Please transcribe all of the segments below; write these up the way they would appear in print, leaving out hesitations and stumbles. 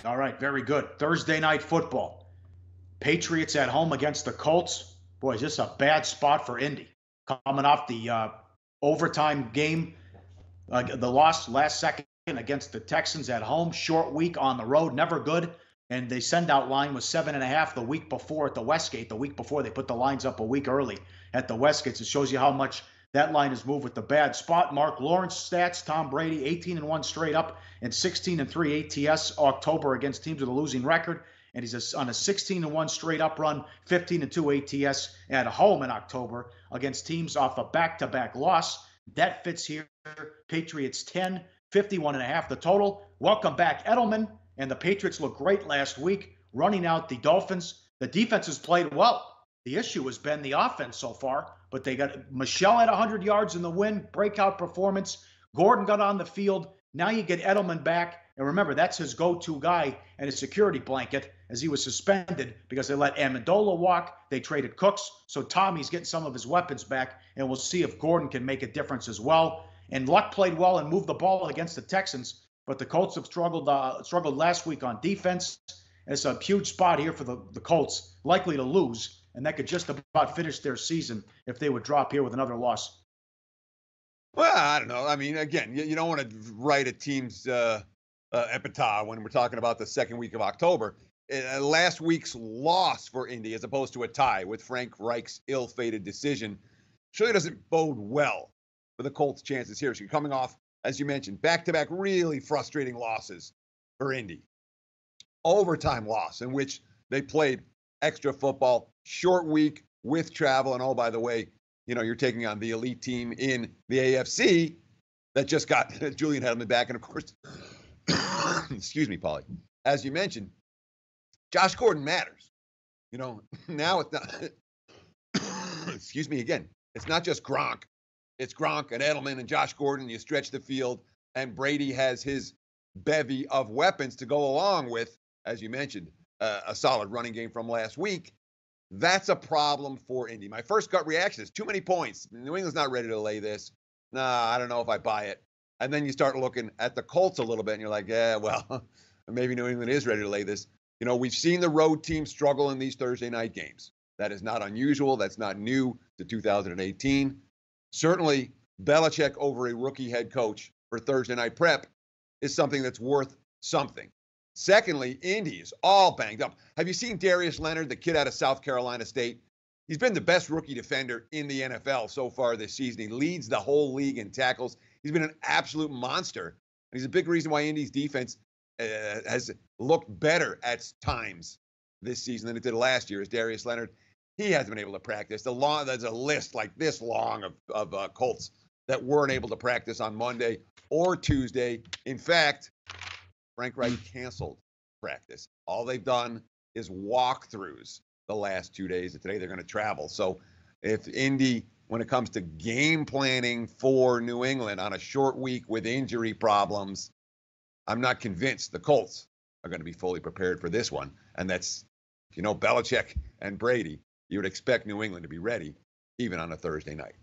All right, very good. Thursday night football. Patriots at home against the Colts. Boy, is this a bad spot for Indy. Coming off the overtime game, the loss last second against the Texans at home. Short week on the road, never good. And they send out line was 7.5 the week before at the Westgate. The week before they put the lines up a week early at the Westgate. It shows you how much that line has moved with the bad spot. Mark Lawrence stats: Tom Brady 18-1 straight up and 16-3 ATS October against teams with a losing record. And he's on a 16-1 straight up run, 15-2 ATS at home in October against teams off a back-to-back loss. That fits here. Patriots 10, 51.5 the total. Welcome back, Edelman. And the Patriots looked great last week, running out the Dolphins. The defense has played well. The issue has been the offense so far, but they got Michelle at 100 yards in the win, breakout performance. Gordon got on the field. Now you get Edelman back. And remember, that's his go-to guy and his security blanket, as he was suspended because they let Amendola walk. They traded Cooks. So Tommy's getting some of his weapons back, and we'll see if Gordon can make a difference as well. And Luck played well and moved the ball against the Texans, but the Colts have struggled last week on defense. It's a huge spot here for the Colts, likely to lose, and that could just about finish their season if they would drop here with another loss. Well, I don't know. I mean, again, you don't want to write a team's epitaph when we're talking about the second week of October. Last week's loss for Indy, as opposed to a tie with Frank Reich's ill-fated decision, surely doesn't bode well for the Colts' chances here. So you're coming off, as you mentioned, back-to-back really frustrating losses for Indy. Overtime loss in which they played extra football, short week with travel, and oh, by the way, you're taking on the elite team in the AFC that just got Julian Edelman back. And of course, excuse me, Pauly, as you mentioned, Josh Gordon matters. Now it's not, excuse me again, it's not just Gronk. It's Gronk and Edelman and Josh Gordon. You stretch the field, and Brady has his bevy of weapons to go along with, as you mentioned, a solid running game from last week. That's a problem for Indy. My first gut reaction is too many points. New England's not ready to lay this. Nah, I don't know if I buy it. And then you start looking at the Colts a little bit, and you're like, yeah, well, maybe New England is ready to lay this. We've seen the road team struggle in these Thursday night games. That is not unusual. That's not new to 2018. Certainly, Belichick over a rookie head coach for Thursday night prep is something that's worth something. Secondly, Indy is all banged up. Have you seen Darius Leonard, the kid out of South Carolina State? He's been the best rookie defender in the NFL so far this season. He leads the whole league in tackles. He's been an absolute monster. And he's a big reason why Indy's defense has looked better at times this season than it did last year. Is Darius Leonard. He hasn't been able to practice. There's a list like this long of Colts that weren't able to practice on Monday or Tuesday. In fact, Frank Reich canceled practice. All they've done is walkthroughs the last 2 days. And today they're going to travel. So if Indy, when it comes to game planning for New England on a short week with injury problems, I'm not convinced the Colts are going to be fully prepared for this one. And that's, Belichick and Brady, you would expect New England to be ready even on a Thursday night.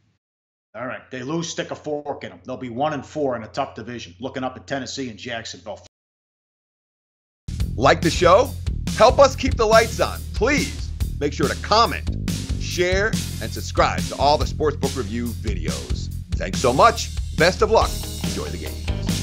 All right. They lose, stick a fork in them. They'll be 1-4 in a tough division, looking up at Tennessee and Jacksonville. Like the show? Help us keep the lights on. Please make sure to comment, share, and subscribe to all the Sportsbook Review videos. Thanks so much. Best of luck. Enjoy the games.